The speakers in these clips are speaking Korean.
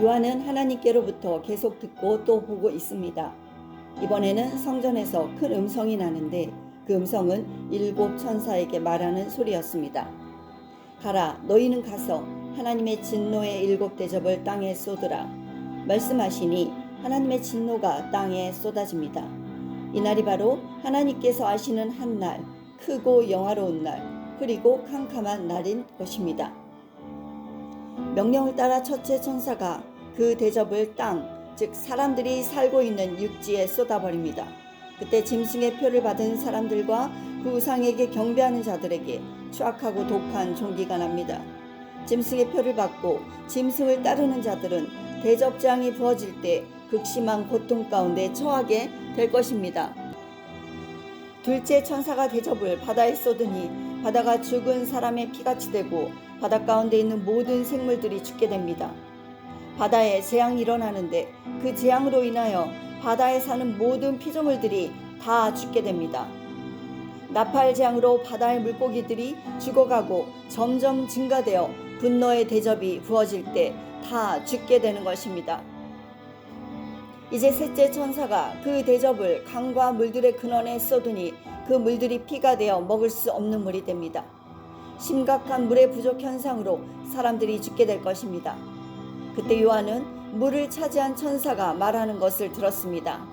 요한은 하나님께로부터 계속 듣고 또 보고 있습니다. 이번에는 성전에서 큰 음성이 나는데 그 음성은 7 천사에게 말하는 소리였습니다. 가라, 너희는 가서 하나님의 진노의 7 대접을 땅에 쏟으라. 말씀하시니 하나님의 진노가 땅에 쏟아집니다. 이날이 바로 하나님께서 아시는 한 날, 크고 영화로운 날, 그리고 캄캄한 날인 것입니다. 명령을 따라 첫째 천사가 그 대접을 땅, 즉 사람들이 살고 있는 육지에 쏟아버립니다. 그때 짐승의 표를 받은 사람들과 그 우상에게 경배하는 자들에게 추악하고 독한 종기가 납니다. 짐승의 표를 받고 짐승을 따르는 자들은 대접장이 부어질 때 극심한 고통 가운데 처하게 될 것입니다. 둘째 천사가 대접을 바다에 쏟으니 바다가 죽은 사람의 피같이 되고 바다 가운데 있는 모든 생물들이 죽게 됩니다. 바다에 재앙이 일어나는데 그 재앙으로 인하여 바다에 사는 모든 피조물들이 다 죽게 됩니다. 나팔 재앙으로 바다의 물고기들이 죽어가고 점점 증가되어 분노의 대접이 부어질 때 다 죽게 되는 것입니다. 이제 셋째 천사가 그 대접을 강과 물들의 근원에 쏟으니 그 물들이 피가 되어 먹을 수 없는 물이 됩니다. 심각한 물의 부족 현상으로 사람들이 죽게 될 것입니다. 그때 요한은 물을 차지한 천사가 말하는 것을 들었습니다.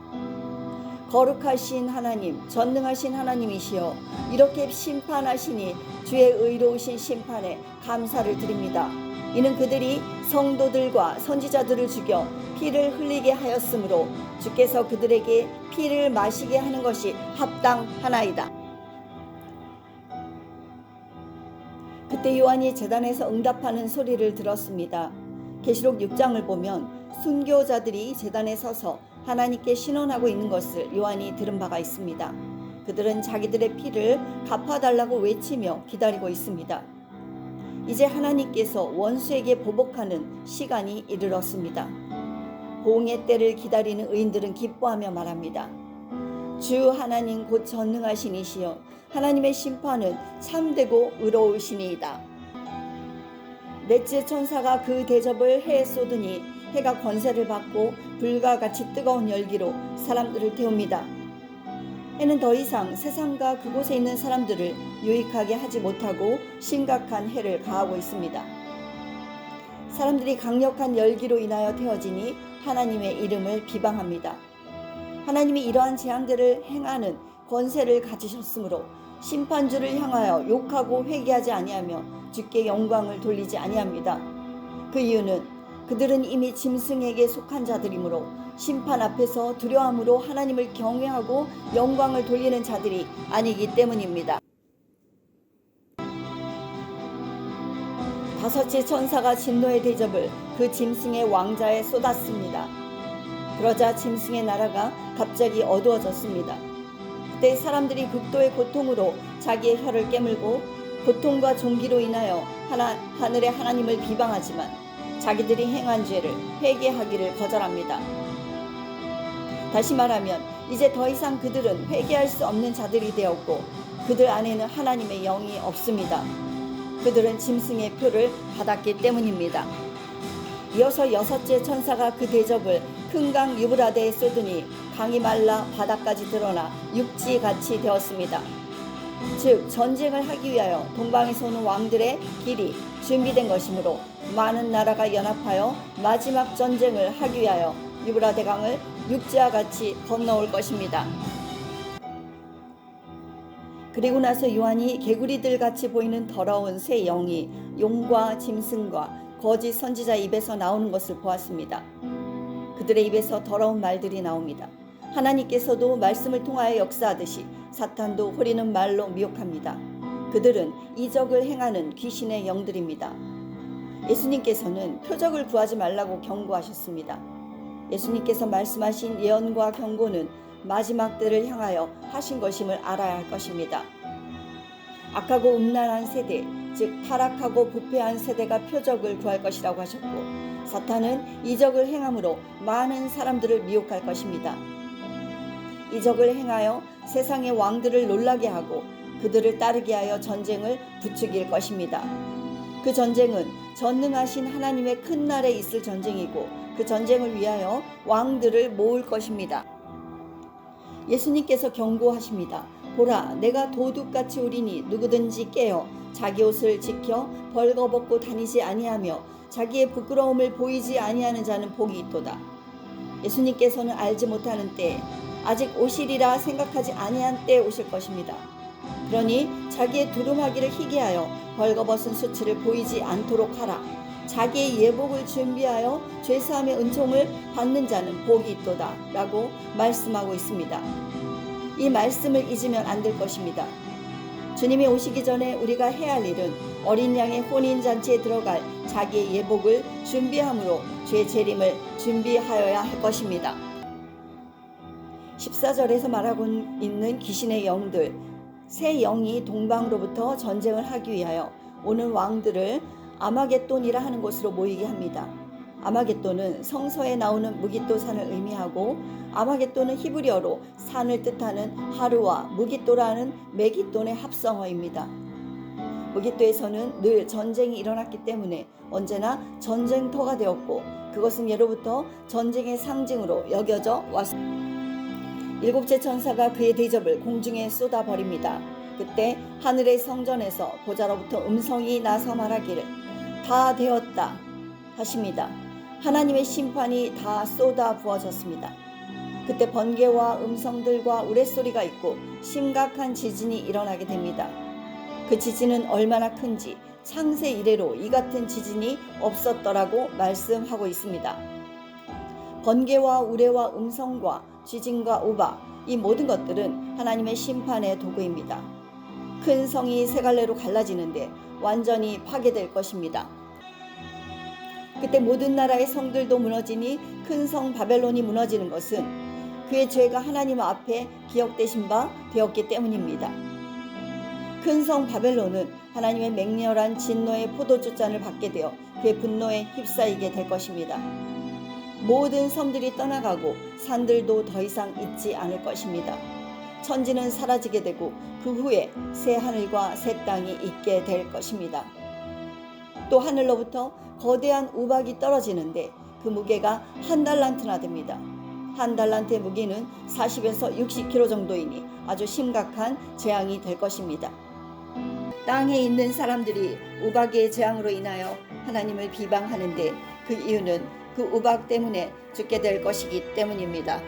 거룩하신 하나님, 전능하신 하나님이시여, 이렇게 심판하시니 주의 의로우신 심판에 감사를 드립니다. 이는 그들이 성도들과 선지자들을 죽여 피를 흘리게 하였으므로 주께서 그들에게 피를 마시게 하는 것이 합당하나이다. 그때 요한이 제단에서 응답하는 소리를 들었습니다. 계시록 6장을 보면 순교자들이 제단에 서서 하나님께 신원하고 있는 것을 요한이 들은 바가 있습니다. 그들은 자기들의 피를 갚아달라고 외치며 기다리고 있습니다. 이제 하나님께서 원수에게 보복하는 시간이 이르렀습니다. 보응의 때를 기다리는 의인들은 기뻐하며 말합니다. 주 하나님 곧 전능하신 이시여, 하나님의 심판은 참되고 의로우시니이다. 넷째 천사가 그 대접을 해에 쏟으니 해가 권세를 받고 불과 같이 뜨거운 열기로 사람들을 태웁니다. 해는 더 이상 세상과 그곳에 있는 사람들을 유익하게 하지 못하고 심각한 해를 가하고 있습니다. 사람들이 강력한 열기로 인하여 태워지니 하나님의 이름을 비방합니다. 하나님이 이러한 재앙들을 행하는 권세를 가지셨으므로 심판주를 향하여 욕하고 회개하지 아니하며 주께 영광을 돌리지 아니합니다. 그 이유는 그들은 이미 짐승에게 속한 자들이므로 심판 앞에서 두려움으로 하나님을 경외하고 영광을 돌리는 자들이 아니기 때문입니다. 다섯째 천사가 진노의 대접을 그 짐승의 왕자에 쏟았습니다. 그러자 짐승의 나라가 갑자기 어두워졌습니다. 그때 사람들이 극도의 고통으로 자기의 혀를 깨물고 고통과 종기로 인하여 하늘의 하나님을 비방하지만 자기들이 행한 죄를 회개하기를 거절합니다. 다시 말하면 이제 더 이상 그들은 회개할 수 없는 자들이 되었고 그들 안에는 하나님의 영이 없습니다. 그들은 짐승의 표를 받았기 때문입니다. 이어서 여섯째 천사가 그 대접을 큰 강 유브라데에 쏟으니 강이 말라 바다까지 드러나 육지같이 되었습니다. 즉 전쟁을 하기 위하여 동방에서 오는 왕들의 길이 준비된 것이므로 많은 나라가 연합하여 마지막 전쟁을 하기 위하여 유브라데 강을 육지와 같이 건너올 것입니다. 그리고 나서 요한이 개구리들 같이 보이는 더러운 새 영이 용과 짐승과 거짓 선지자 입에서 나오는 것을 보았습니다. 그들의 입에서 더러운 말들이 나옵니다. 하나님께서도 말씀을 통하여 역사하듯이 사탄도 호리는 말로 미혹합니다. 그들은 이적을 행하는 귀신의 영들입니다. 예수님께서는 표적을 구하지 말라고 경고하셨습니다. 예수님께서 말씀하신 예언과 경고는 마지막 때를 향하여 하신 것임을 알아야 할 것입니다. 악하고 음란한 세대, 즉 타락하고 부패한 세대가 표적을 구할 것이라고 하셨고 사탄은 이적을 행함으로 많은 사람들을 미혹할 것입니다. 이적을 행하여 세상의 왕들을 놀라게 하고 그들을 따르게 하여 전쟁을 부추길 것입니다. 그 전쟁은 전능하신 하나님의 큰 날에 있을 전쟁이고 그 전쟁을 위하여 왕들을 모을 것입니다. 예수님께서 경고하십니다. 보라, 내가 도둑같이 오리니 누구든지 깨어 자기 옷을 지켜 벌거벗고 다니지 아니하며 자기의 부끄러움을 보이지 아니하는 자는 복이 있도다. 예수님께서는 알지 못하는 때에 아직 오시리라 생각하지 아니한 때에 오실 것입니다. 그러니 자기의 두루마기를 희게하여 벌거벗은 수치를 보이지 않도록 하라. 자기의 예복을 준비하여 죄사함의 은총을 받는 자는 복이 있도다 라고 말씀하고 있습니다. 이 말씀을 잊으면 안 될 것입니다. 주님이 오시기 전에 우리가 해야 할 일은 어린 양의 혼인잔치에 들어갈 자기의 예복을 준비함으로 죄 재림을 준비하여야 할 것입니다. 14절에서 말하고 있는 귀신의 영들, 새 영이 동방으로부터 전쟁을 하기 위하여 오는 왕들을 아마겟돈이라 하는 곳으로 모이게 합니다. 아마겟돈은 성서에 나오는 무깃도 산을 의미하고 아마겟돈은 히브리어로 산을 뜻하는 하루와 무깃도라는 메깃돈의 합성어입니다. 무깃도에서는 늘 전쟁이 일어났기 때문에 언제나 전쟁터가 되었고 그것은 예로부터 전쟁의 상징으로 여겨져 왔습니다. 일곱째 천사가 그의 대접을 공중에 쏟아버립니다. 그때 하늘의 성전에서 보좌로부터 음성이 나서 말하기를 다 되었다 하십니다. 하나님의 심판이 다 쏟아 부어졌습니다. 그때 번개와 음성들과 우레소리가 있고 심각한 지진이 일어나게 됩니다. 그 지진은 얼마나 큰지 창세 이래로 이 같은 지진이 없었더라고 말씀하고 있습니다. 번개와 우레와 음성과 지진과 우박, 이 모든 것들은 하나님의 심판의 도구입니다. 큰 성이 세 갈래로 갈라지는데 완전히 파괴될 것입니다. 그때 모든 나라의 성들도 무너지니 큰 성 바벨론이 무너지는 것은 그의 죄가 하나님 앞에 기억되신 바 되었기 때문입니다. 큰 성 바벨론은 하나님의 맹렬한 진노의 포도주 잔을 받게 되어 그의 분노에 휩싸이게 될 것입니다. 모든 섬들이 떠나가고 산들도 더 이상 있지 않을 것입니다. 천지는 사라지게 되고 그 후에 새 하늘과 새 땅이 있게 될 것입니다. 또 하늘로부터 거대한 우박이 떨어지는데 그 무게가 1달란트나 됩니다. 1달란트의 무게는 40에서 60kg 정도이니 아주 심각한 재앙이 될 것입니다. 땅에 있는 사람들이 우박의 재앙으로 인하여 하나님을 비방하는데 그 이유는 그 우박 때문에 죽게 될 것이기 때문입니다.